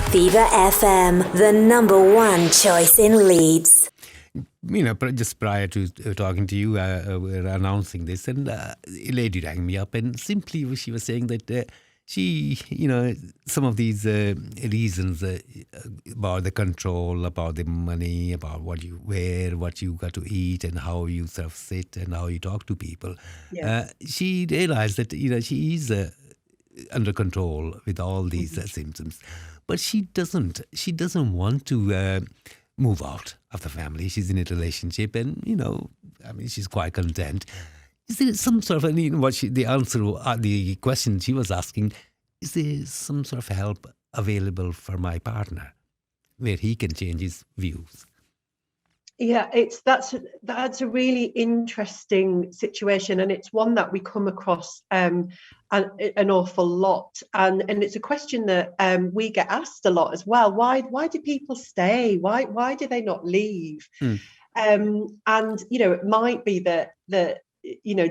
Viva FM, the number one choice in Leeds. Just prior to talking to you, we were announcing this, and a lady rang me up, and simply she was saying that she, some of these reasons about the control, about the money, about what you wear, what you got to eat, and how you sort of sit and how you talk to people. Yeah. She realized that she is under control with all these symptoms, but she doesn't want to move out of the family. She's in a relationship, and she's quite content. Is there some sort of the question she was asking? Is there some sort of help available for my partner where he can change his views? Yeah, that's a really interesting situation, and it's one that we come across an awful lot, and it's a question that we get asked a lot as well. Why do people stay? Why do they not leave? And it might be that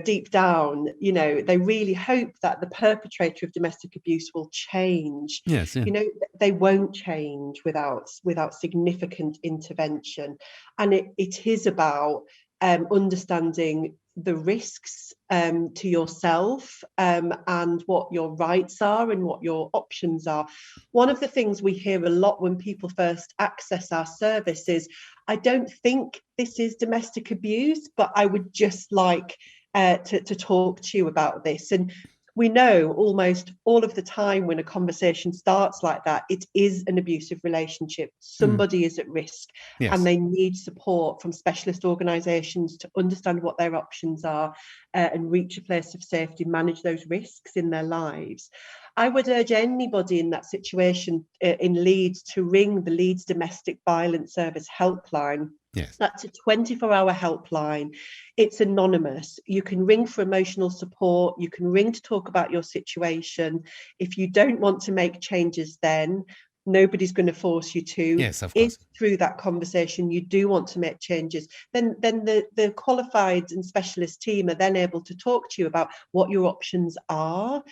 deep down, they really hope that the perpetrator of domestic abuse will change. Yes, yeah. They won't change without significant intervention. And it is about understanding the risks to yourself and what your rights are and what your options are. One of the things we hear a lot when people first access our service is, I don't think this is domestic abuse, but I would just like to talk to you about this. And we know almost all of the time when a conversation starts like that, it is an abusive relationship. Somebody is at risk. Yes. And they need support from specialist organisations to understand what their options are and reach a place of safety, manage those risks in their lives. I would urge anybody in that situation in Leeds to ring the Leeds Domestic Violence Service helpline. Yes. That's a 24-hour helpline. It's anonymous. You can ring for emotional support. You can ring to talk about your situation. If you don't want to make changes, then nobody's going to force you to. Yes, of course. If through that conversation you do want to make changes, then the qualified and specialist team are then able to talk to you about what your options are.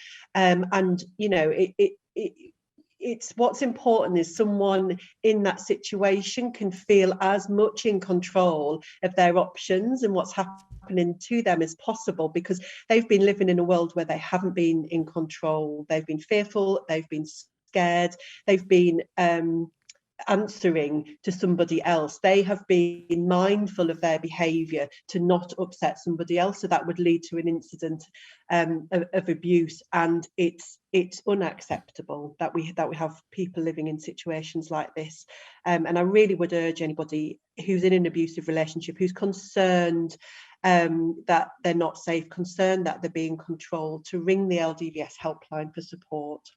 It's what's important is someone in that situation can feel as much in control of their options and what's happening to them as possible, because they've been living in a world where they haven't been in control. They've been fearful, they've been scared, they've been answering to somebody else. They have been mindful of their behaviour to not upset somebody else, so that would lead to an incident of abuse. And it's unacceptable that we have people living in situations like this. And I really would urge anybody who's in an abusive relationship, who's concerned that they're not safe, concerned that they're being controlled, to ring the LDVS helpline for support.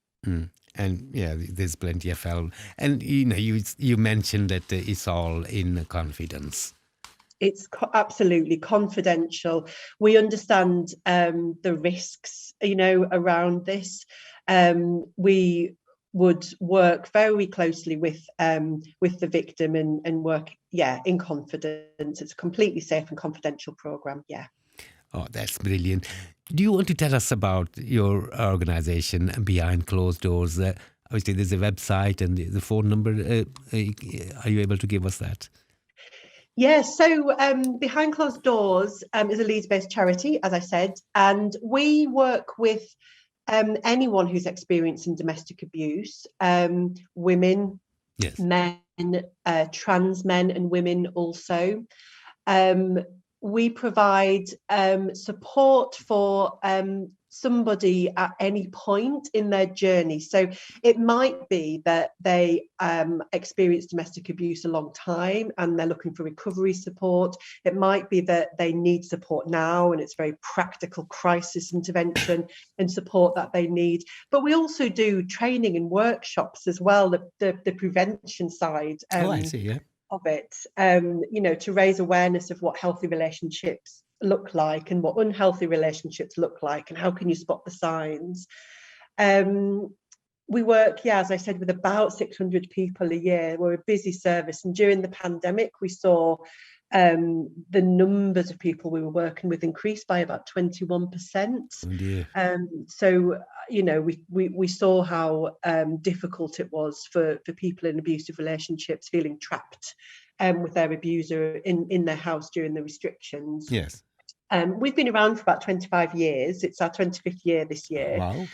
And yeah, there's plenty of help. And you mentioned that it's all in confidence. It's absolutely confidential. We understand the risks, around this. We would work very closely with the victim and work, in confidence. It's a completely safe and confidential program. Yeah. Oh, that's brilliant. Do you want to tell us about your organisation, Behind Closed Doors? Obviously, there's a website and the phone number. Are you able to give us that? Yeah, so Behind Closed Doors is a Leeds-based charity, as I said, and we work with anyone who's experiencing domestic abuse, women, yes, men, trans men and women also. We provide support for somebody at any point in their journey. So it might be that they experienced domestic abuse a long time and they're looking for recovery support. It might be that they need support now and it's very practical crisis intervention and support that they need. But we also do training and workshops as well, the prevention side. I see, yeah. Of it, to raise awareness of what healthy relationships look like and what unhealthy relationships look like and how can you spot the signs. We work, as I said, with about 600 people a year. We're a busy service, and during the pandemic we saw the numbers of people we were working with increased by about 21%. Oh dear. So, we saw how difficult it was for people in abusive relationships feeling trapped with their abuser in their house during the restrictions. Yes. We've been around for about 25 years. It's our 25th year this year. Wow.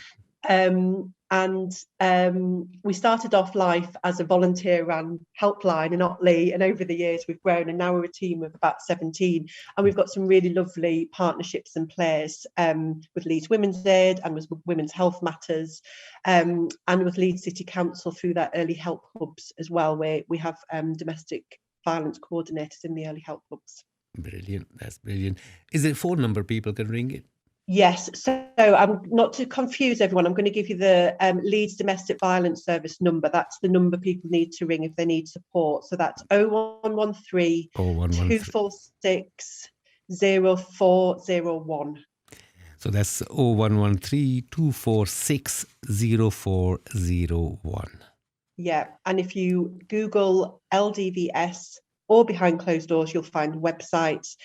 We started off life as a volunteer-run helpline in Otley, and over the years we've grown, and now we're a team of about 17, and we've got some really lovely partnerships in place with Leeds Women's Aid and with Women's Health Matters, and with Leeds City Council through their early help hubs as well, where we have domestic violence coordinators in the early help hubs. Brilliant. That's brilliant. Is there a phone number people can ring it? Yes, so I'm not to confuse everyone, I'm going to give you the Leeds Domestic Violence Service number. That's the number people need to ring if they need support. So that's 0113 246 0401. So that's 0113 246 0401. Yeah, and if you Google LDVS or Behind Closed Doors, you'll find websites.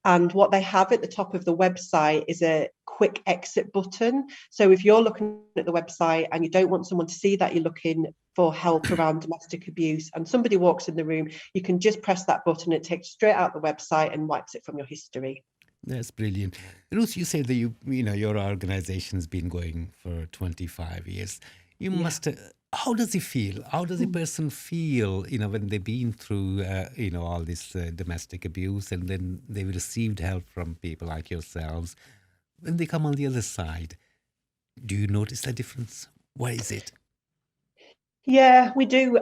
And what they have at the top of the website is a quick exit button. So if you're looking at the website and you don't want someone to see that you're looking for help around domestic abuse and somebody walks in the room, you can just press that button. It takes straight out the website and wipes it from your history. That's brilliant. Ruth, you said that your organization's been going for 25 years. You must. How does it feel? How does a person feel, when they've been through, all this domestic abuse, and then they've received help from people like yourselves? When they come on the other side, do you notice the difference? What is it? Yeah, we do.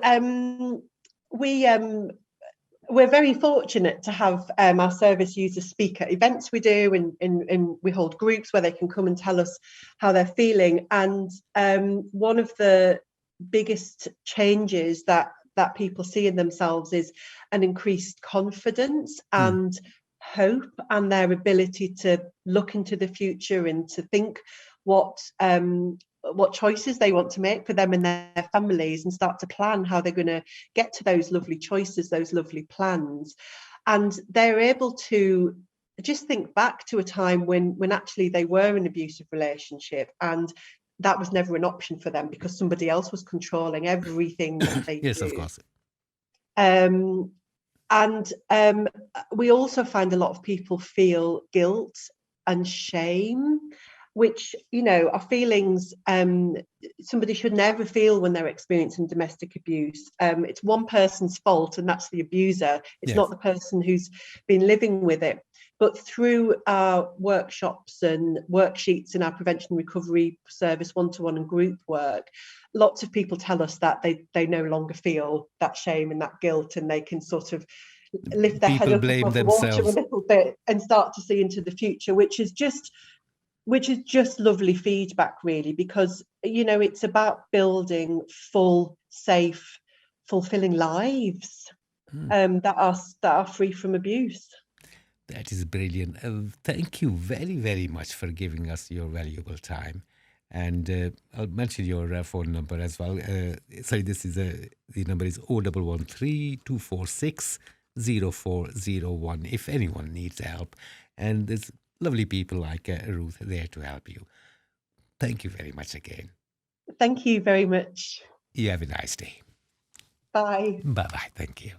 We're very fortunate to have our service users speak at events we do, and we hold groups where they can come and tell us how they're feeling. And one of the biggest changes that people see in themselves is an increased confidence and hope, and their ability to look into the future and to think what choices they want to make for them and their families, and start to plan how they're going to get to those lovely choices, those lovely plans. And they're able to just think back to a time when actually they were in an abusive relationship, and that was never an option for them because somebody else was controlling everything that they Yes, do. of course. We also find a lot of people feel guilt and shame, which, are feelings somebody should never feel when they're experiencing domestic abuse. It's one person's fault, and that's the abuser. It's not the person who's been living with it. But through our workshops and worksheets in our prevention and recovery service, one-to-one and group work, lots of people tell us that they no longer feel that shame and that guilt, and they can sort of lift their head up above the water a little bit and start to see into the future, which is just lovely feedback, really, because it's about building full, safe, fulfilling lives that are free from abuse. That is brilliant. Thank you very, very much for giving us your valuable time. And I'll mention your phone number as well. This is the number is 0113 246 0401 if anyone needs help. And there's lovely people like Ruth there to help you. Thank you very much again. Thank you very much. You have a nice day. Bye. Bye-bye. Thank you.